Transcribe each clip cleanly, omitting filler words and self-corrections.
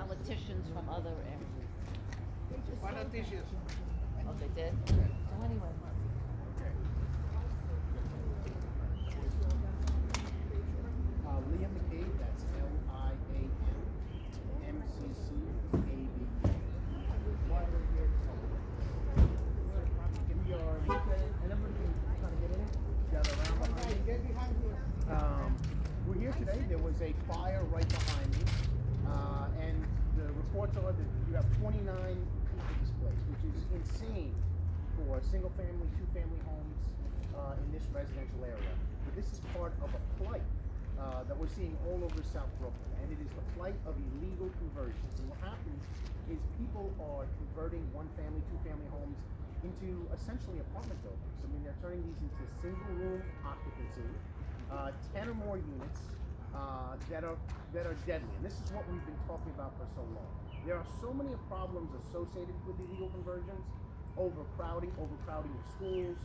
politicians from other areas. Politicians. Oh, they did? So anyway. Liam McCabe, that's LIAM-MCCAB. Why we're here we are, and everybody can kind of get in it, gather around behind me. We're here today. There was a fire right behind me, and the reports are that you have 29 people displaced, which is insane for single-family, two-family homes in this residential area. But this is part of a plight that we're seeing all over South Brooklyn, and it is the plight of illegal conversions. And what happens is people are converting one-family, two-family homes into essentially apartment buildings. I mean, they're turning these into single-room occupancy, 10 or more units that are deadly. And this is what we've been talking about for so long. There are so many problems associated with illegal conversions: overcrowding of schools,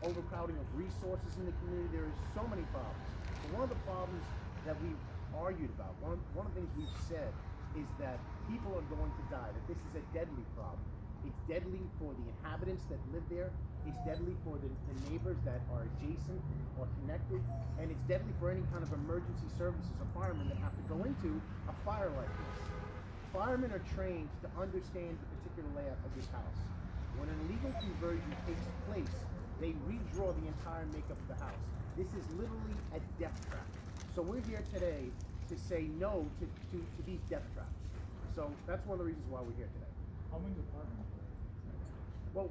overcrowding of resources in the community. There is so many problems. But one of the problems that we've argued about, one of the things we've said, is that people are going to die, that this is a deadly problem. It's deadly for the inhabitants that live there. It's deadly for the neighbors that are adjacent or connected. And it's deadly for any kind of emergency services or firemen that have to go into a fire like this. Firemen are trained to understand the particular layout of this house. When an illegal conversion takes place, they redraw the entire makeup of the house. This is literally a death trap. So we're here today to say no to these death traps. So that's one of the reasons why we're here today. How many apartments? Well,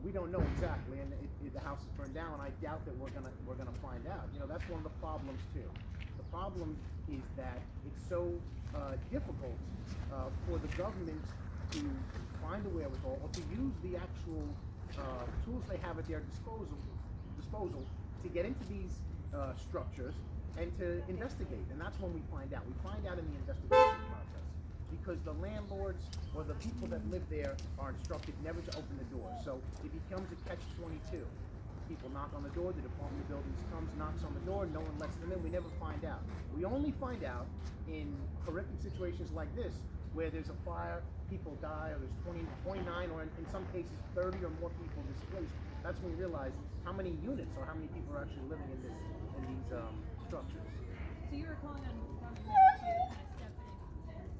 we don't know exactly, and the house is burned down. I doubt that we're gonna find out. You know, that's one of the problems too. The problem is that it's so difficult for the government to find a wherewithal or to use the actual tools they have at their disposal to get into these structures and to investigate. And that's when we find out. We find out in the investigation process, because the landlords or the people that live there are instructed never to open the door. So it becomes a catch-22. People knock on the door, the Department of Buildings comes, knocks on the door, no one lets them in, we never find out. We only find out in horrific situations like this, where there's a fire, people die, or there's 29, or in some cases 30 or more people displaced. That's when we realize how many units or how many people are actually living in these structures. So you were calling on government to kind of step in and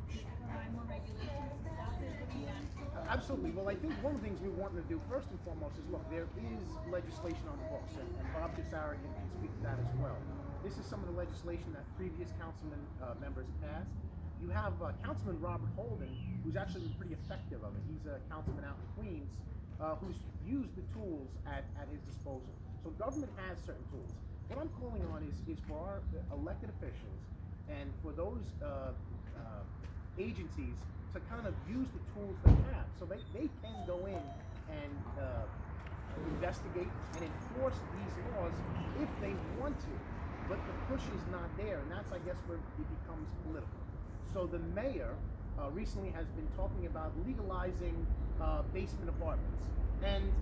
to provide more regulations to stop this? What do you want? Absolutely. Well, I think one of the things we want to do first and foremost is, look, there is legislation on the books, and Bob Desara can speak to that as well. This is some of the legislation that previous councilman members passed. You have Councilman Robert Holden, who's actually been pretty effective of it. He's a councilman out in Queens who's used the tools at his disposal. So government has certain tools. What I'm calling on is for our elected officials and for those agencies to kind of use the tools they have, so they can go in and investigate and enforce these laws if they want to. But the push is not there, and that's, I guess, where it becomes political. So the mayor recently has been talking about legalizing basement apartments, and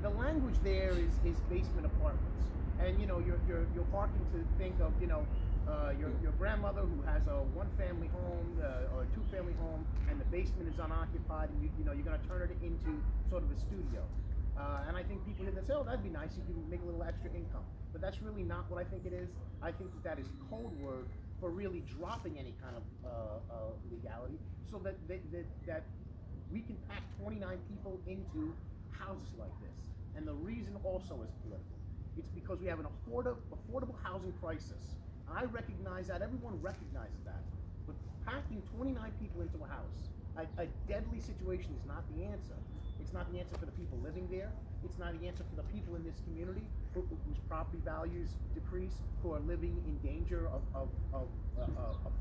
the language there is basement apartments. And you know, you're parking to think of, you know, your grandmother who has a one-family home or a two-family home, and the basement is unoccupied, and you know you're going to turn it into sort of a studio. And I think people hear that say, oh, that'd be nice, you can make a little extra income. But that's really not what I think it is. I think that is code word for really dropping any kind of legality, so that we can pack 29 people into houses like this. And the reason also is political. It's because we have an affordable housing crisis. I recognize that, everyone recognizes that. But packing 29 people into a house, a deadly situation, is not the answer. It's not the answer for the people living there. It's not the answer for the people in this community whose property values decrease, who are living in danger of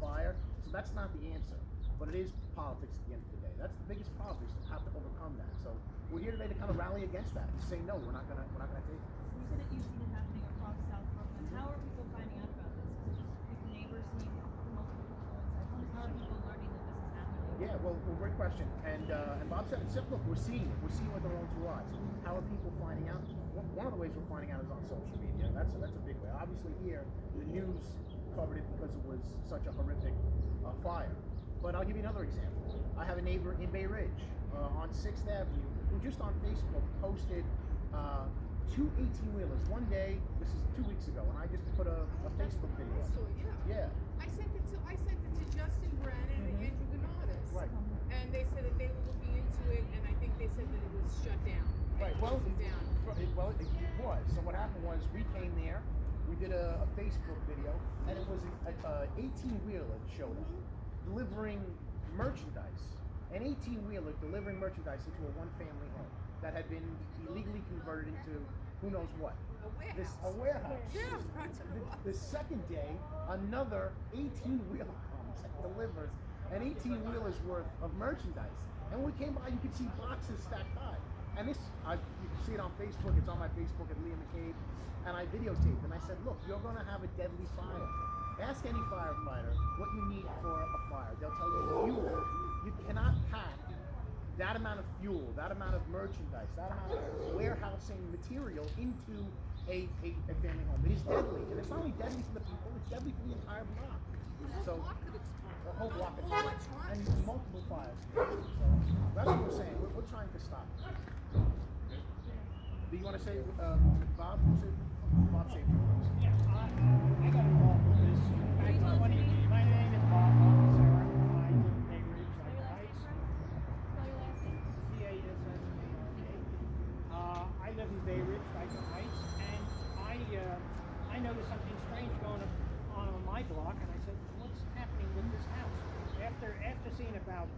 fire. So that's not the answer. But it is politics at the end of the day. That's the biggest problem, is to have to overcome that. So we're here today to kind of rally against that, to say no, we're not gonna take it. You said that you've seen it happening across South Brooklyn. How are people finding out about this? Is it just like neighbors seeing multiple people inside homes? How are people learning that this is happening? Yeah, well, great question. And Bob said, look, we're seeing it. We're seeing it with our own two eyes. How are people finding out? One of the ways we're finding out is on social media. That's a big way. Obviously here, the news covered it because it was such a horrific fire. But I'll give you another example. I have a neighbor in Bay Ridge on 6th Avenue who just on Facebook posted two 18-wheelers. One day, this is 2 weeks ago, and I just put a Facebook video up. So yeah. Yeah. I sent it to Justin Brannon and Andrew Ganadas. Right. And they said that they were looking into it, and I think they said that it was shut down. Right. Well, Closing down. it was. So what happened was we came there, we did a Facebook video, and it was a 18-wheeler that showed up delivering merchandise. An 18-wheeler delivering merchandise into a one-family home that had been illegally converted into who knows what. A warehouse. Yeah. The second day, another 18-wheeler comes and delivers an 18-wheeler's worth of merchandise. And when we came by, you could see boxes stacked high. And this, you can see it on Facebook. It's on my Facebook at Liam McCabe. And I videotaped. And I said, look, you're going to have a deadly fire. Ask any firefighter what you need for a fire. They'll tell you fuel. You cannot pack that amount of fuel, that amount of merchandise, that amount of warehousing material into a family home. It is deadly. And it's not only deadly for the people, it's deadly for the entire block. So the whole block could explode. And multiple fires. So that's what we're saying. We're trying to stop it. Do you want to say, Bob? Bob, say a few words. Yeah, I got involved with this back in 20. My name is Bob Sarah. I live in Bay Ridge, Spell your last Heights. name for us? Spell your last name? CASSARK. I live in Bay Ridge, Dyker Heights, and I noticed something strange going on my block, and I said, what's happening with this house? After seeing about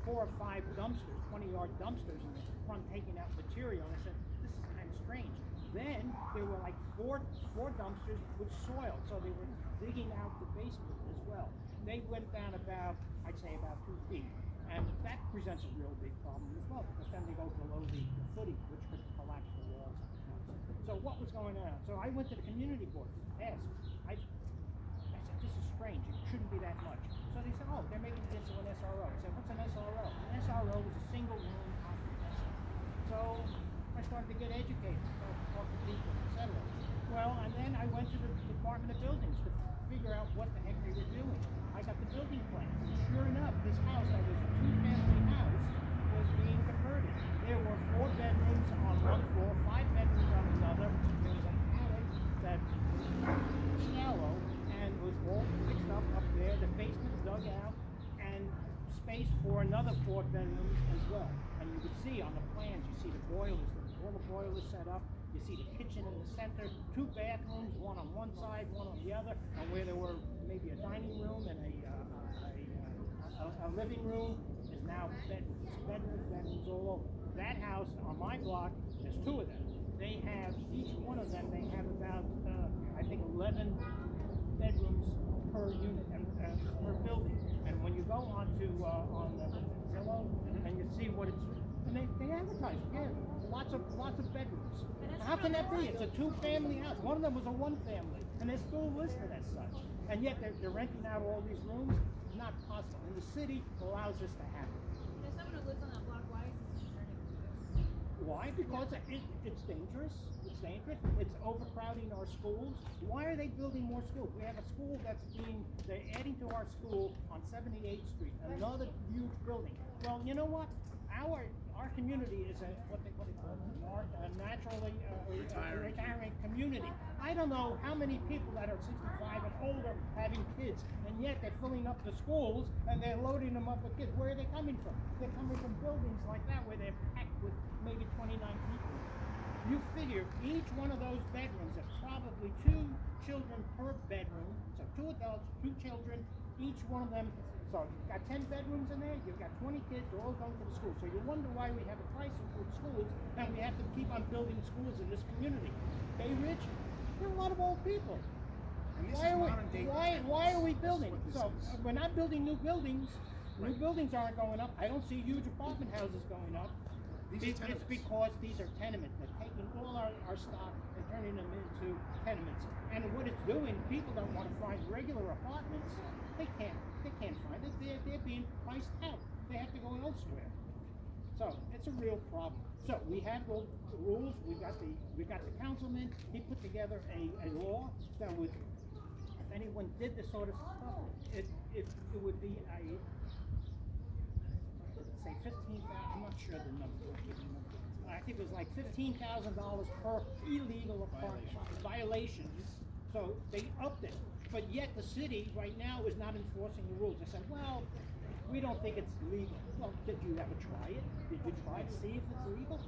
4 or 5 dumpsters, 20-yard dumpsters in the front taking out material, and I said, this is kind of strange. Then there were like four dumpsters with soil, so they were digging out the basement as well. They went down about, I'd say about 2 feet, and that presents a real big problem as well, because then they go below the footing, which could collapse the walls. So what was going on? So I went to the community board, asked. I said, this is strange, it shouldn't be that much. So they said, oh, they're making it into an SRO. I said, what's an SRO? An SRO is a single room occupancy. So I started to get educated, started to talk to people, etc. Well, and then I went to the Department of Buildings to figure out what the heck they were doing. I got the building plans. And sure enough, this house that was a 2-family house was being converted. There were 4 bedrooms on one floor, 5 bedrooms on another. There was an attic that was shallow and was all fixed up there. The basement dug out and space for another 4 bedrooms as well. And you could see on the plans, you see the boilers, all the boilers set up. You see the kitchen in the center, 2 bathrooms, one on one side, one on the other, and where there were maybe a dining room and a living room is now bedrooms all over. That house on my block, there's 2 of them. They have, each one of them, they have about, I think 11 bedrooms per unit, per building. And when you go onto on the Zillow, and you see what it's, and they advertise, yeah, lots of bedrooms. How can that be? It's a 2-family house. One of them was a 1-family, and they're still listed as such. And yet they're renting out all these rooms. It's not possible. And the city allows this to happen. There's someone who lives on that block. Why is this concerning to you? Why? Because it's dangerous. It's dangerous. It's overcrowding our schools. Why are they building more schools? We have a school they're adding to our school on 78th Street, another huge building. Well, you know what? Our community is what they call a naturally retiring community. I don't know how many people that are 65 and older having kids, and yet they're filling up the schools and they're loading them up with kids. Where are they coming from? They're coming from buildings like that where they're packed with maybe 29 people. You figure each one of those bedrooms is probably 2 children per bedroom, so 2 adults, 2 children, each one of them. So you've got 10 bedrooms in there, you've got 20 kids, they're all going to the school. So you wonder why we have a crisis with schools, and we have to keep on building schools in this community. Bay Ridge, there are a lot of old people. Why are we building? So we're not building new buildings. New buildings aren't going up. I don't see huge apartment houses going up. It's because these are tenements. They're taking all our stock and turning them into tenements. And what it's doing, people don't want to find regular apartments. They can't find it. They're being priced out. They have to go elsewhere. So it's a real problem. So we have the rules. We got the councilman. He put together a law that would anyone did this sort of stuff, it would be a, say 15,000, I'm not sure the number. I think it was like $15,000 per illegal violation. So they upped it. But yet the city right now is not enforcing the rules. They said, well, we don't think it's legal. Well, did you ever try it? Did you try to see if it's legal?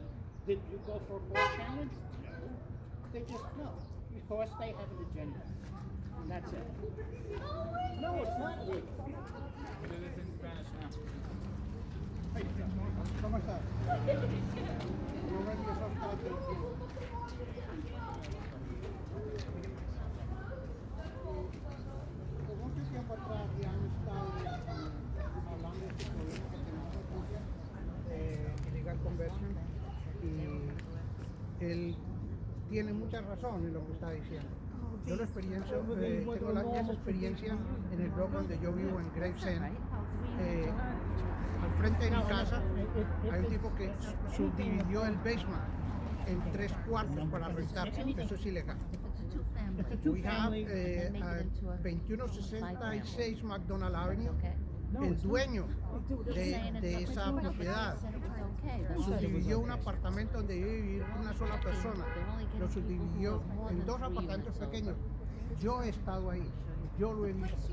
Did you go for a court challenge? No. They just no. Because they have an agenda. And that's it. No, it's not legal. But it is in Spanish now. ¿Cómo estás? Yo ven que son parte del tiempo. Por mucho tiempo atrás ya han estado hablando de este problema que tenemos en Rusia, illegal conversion, y él tiene mucha razón en lo que está diciendo. Yo la experiencia, tengo la misma experiencia en el blog donde yo vivo en Gravesend. Al frente de mi casa hay un tipo que subdividió el basement en 3 cuartos para rentar. Eso es ilegal. We have 2166 McDonald Avenue. El dueño de esa propiedad subdividió un apartamento donde iba a vivir una sola persona. Lo subdividió en 2 apartamentos pequeños. Yo he estado ahí, yo lo he visto,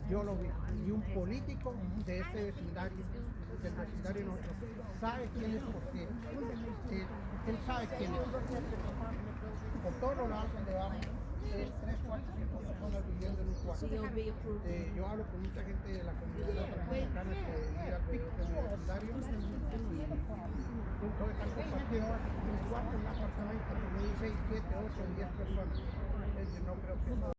yo lo vi. Y un político de este vecindario, del vecindario nuestro, sabe quién es porque él sabe quién es. Por todos los lados donde vamos, es 3, 4, 5 personas viviendo en un cuarto. Yo hablo con mucha gente de la comunidad latinoamericana que vive alrededor de mi vecindario y todos están compartiendo un cuarto en un apartamento que me dice 7, 8, 10 personas. Yo no creo que